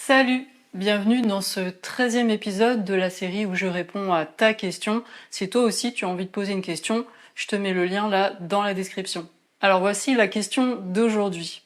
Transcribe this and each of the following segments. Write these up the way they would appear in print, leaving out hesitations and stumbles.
Salut! Bienvenue dans ce 13e épisode de la série où je réponds à ta question. Si toi aussi tu as envie de poser une question, je te mets le lien là dans la description. Alors voici la question d'aujourd'hui.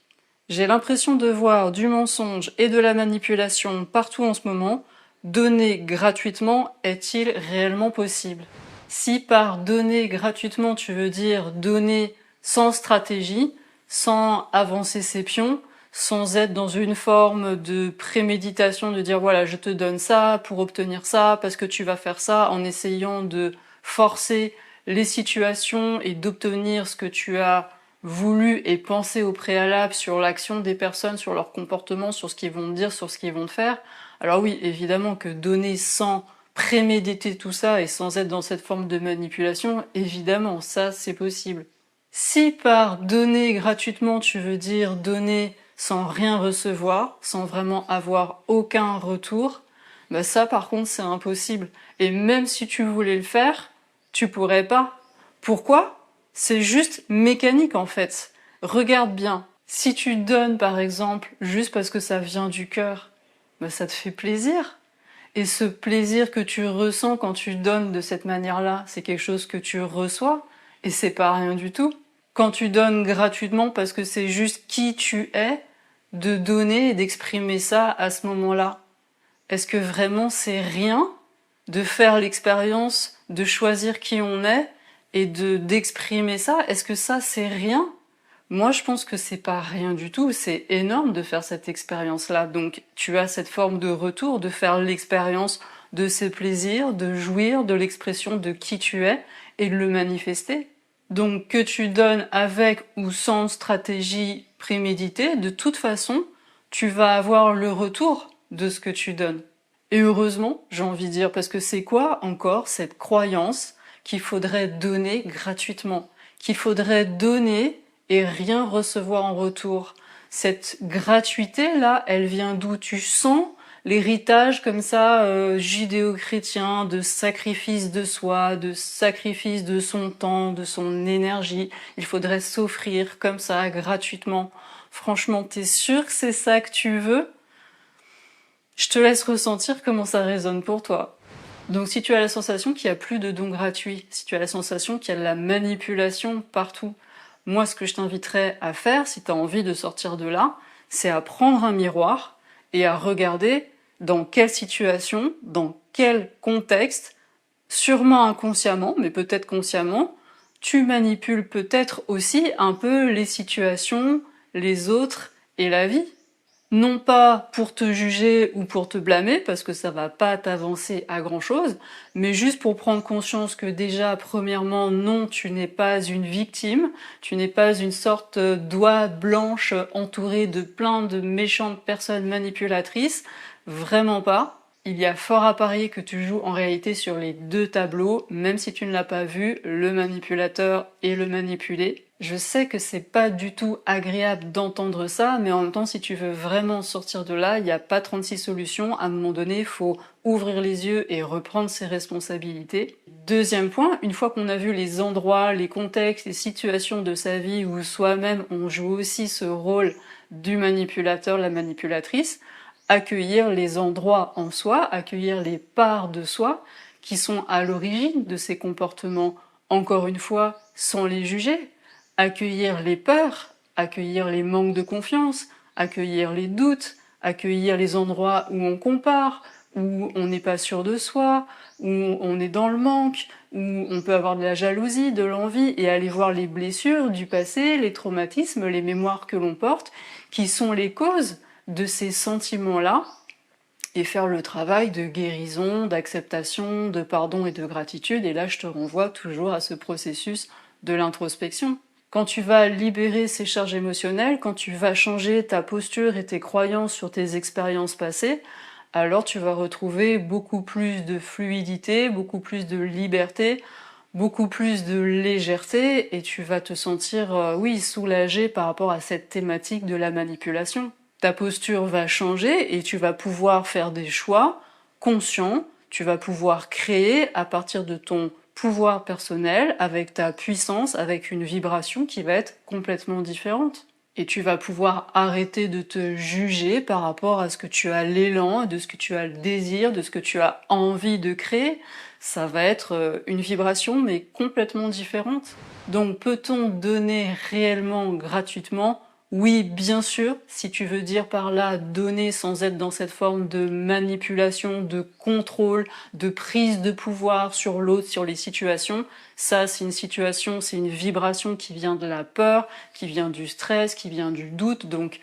J'ai l'impression de voir du mensonge et de la manipulation partout en ce moment. Donner gratuitement est-il réellement possible? Si par donner gratuitement tu veux dire donner sans stratégie, sans avancer ses pions, sans être dans une forme de préméditation, de dire voilà, je te donne ça pour obtenir ça, parce que tu vas faire ça, en essayant de forcer les situations et d'obtenir ce que tu as voulu et pensé au préalable sur l'action des personnes, sur leur comportement, sur ce qu'ils vont te dire, sur ce qu'ils vont te faire. Alors oui, évidemment que donner sans préméditer tout ça et sans être dans cette forme de manipulation, évidemment, ça c'est possible. Si par donner gratuitement tu veux dire donner sans rien recevoir, sans vraiment avoir aucun retour, bah ça par contre c'est impossible. Et même si tu voulais le faire, tu pourrais pas. Pourquoi? C'est juste mécanique en fait. Regarde bien. Si tu donnes par exemple juste parce que ça vient du cœur, bah ça te fait plaisir. Et ce plaisir que tu ressens quand tu donnes de cette manière-là, c'est quelque chose que tu reçois, et c'est pas rien du tout. Quand tu donnes gratuitement parce que c'est juste qui tu es, de donner et d'exprimer ça à ce moment-là. Est-ce que vraiment c'est rien de faire l'expérience, de choisir qui on est et d'exprimer ça? Est-ce que ça c'est rien? Moi je pense que c'est pas rien du tout, c'est énorme de faire cette expérience-là. Donc tu as cette forme de retour, de faire l'expérience de ces plaisirs, de jouir de l'expression de qui tu es et de le manifester. Donc que tu donnes avec ou sans stratégie préméditée, de toute façon, tu vas avoir le retour de ce que tu donnes. Et heureusement, j'ai envie de dire, parce que c'est quoi encore cette croyance qu'il faudrait donner gratuitement, qu'il faudrait donner et rien recevoir en retour? Cette gratuité-là, elle vient d'où? Tu sens l'héritage comme ça judéo-chrétien de sacrifice de soi, de sacrifice de son temps, de son énergie. Il faudrait s'offrir comme ça gratuitement. Franchement, t'es sûr que c'est ça que tu veux? Je te laisse ressentir comment ça résonne pour toi. Donc si tu as la sensation qu'il n'y a plus de dons gratuits, si tu as la sensation qu'il y a de la manipulation partout, moi ce que je t'inviterais à faire, si tu as envie de sortir de là, c'est à prendre un miroir et à regarder dans quelle situation, dans quel contexte, sûrement inconsciemment, mais peut-être consciemment, tu manipules peut-être aussi un peu les situations, les autres et la vie. Non pas pour te juger ou pour te blâmer, parce que ça va pas t'avancer à grand chose, mais juste pour prendre conscience que déjà, premièrement, non, tu n'es pas une victime, tu n'es pas une sorte d'oie blanche entourée de plein de méchantes personnes manipulatrices, vraiment pas. Il y a fort à parier que tu joues en réalité sur les deux tableaux, même si tu ne l'as pas vu, le manipulateur et le manipulé. Je sais que c'est pas du tout agréable d'entendre ça, mais en même temps, si tu veux vraiment sortir de là, il n'y a pas 36 solutions. À un moment donné, il faut ouvrir les yeux et reprendre ses responsabilités. Deuxième point, une fois qu'on a vu les endroits, les contextes, les situations de sa vie où soi-même on joue aussi ce rôle du manipulateur, la manipulatrice, accueillir les endroits en soi, accueillir les parts de soi qui sont à l'origine de ces comportements, encore une fois, sans les juger, accueillir les peurs, accueillir les manques de confiance, accueillir les doutes, accueillir les endroits où on compare, où on n'est pas sûr de soi, où on est dans le manque, où on peut avoir de la jalousie, de l'envie, et aller voir les blessures du passé, les traumatismes, les mémoires que l'on porte, qui sont les causes de ces sentiments-là, et faire le travail de guérison, d'acceptation, de pardon et de gratitude. Et là, je te renvoie toujours à ce processus de l'introspection. Quand tu vas libérer ces charges émotionnelles, quand tu vas changer ta posture et tes croyances sur tes expériences passées, alors tu vas retrouver beaucoup plus de fluidité, beaucoup plus de liberté, beaucoup plus de légèreté, et tu vas te sentir, oui, soulagé par rapport à cette thématique de la manipulation. Ta posture va changer et tu vas pouvoir faire des choix conscients, tu vas pouvoir créer à partir de ton pouvoir personnel, avec ta puissance, avec une vibration qui va être complètement différente. Et tu vas pouvoir arrêter de te juger par rapport à ce que tu as l'élan, de ce que tu as le désir, de ce que tu as envie de créer. Ça va être une vibration, mais complètement différente. Donc, peut-on donner réellement gratuitement? Oui, bien sûr, si tu veux dire par là donner sans être dans cette forme de manipulation, de contrôle, de prise de pouvoir sur l'autre, sur les situations, ça c'est une situation, c'est une vibration qui vient de la peur, qui vient du stress, qui vient du doute, donc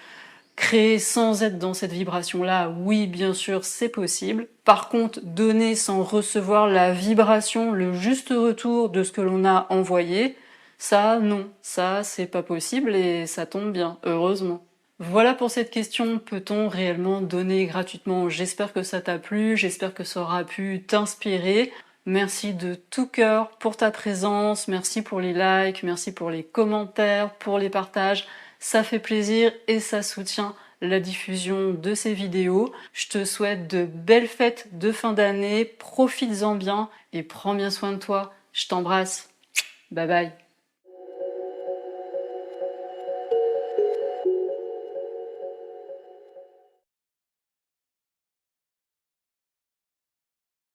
créer sans être dans cette vibration-là, oui, bien sûr, c'est possible. Par contre, donner sans recevoir la vibration, le juste retour de ce que l'on a envoyé, ça, non, ça, c'est pas possible et ça tombe bien, heureusement. Voilà pour cette question, peut-on réellement donner gratuitement? J'espère que ça t'a plu, j'espère que ça aura pu t'inspirer. Merci de tout cœur pour ta présence, merci pour les likes, merci pour les commentaires, pour les partages. Ça fait plaisir et ça soutient la diffusion de ces vidéos. Je te souhaite de belles fêtes de fin d'année, profites-en bien et prends bien soin de toi. Je t'embrasse. Bye bye.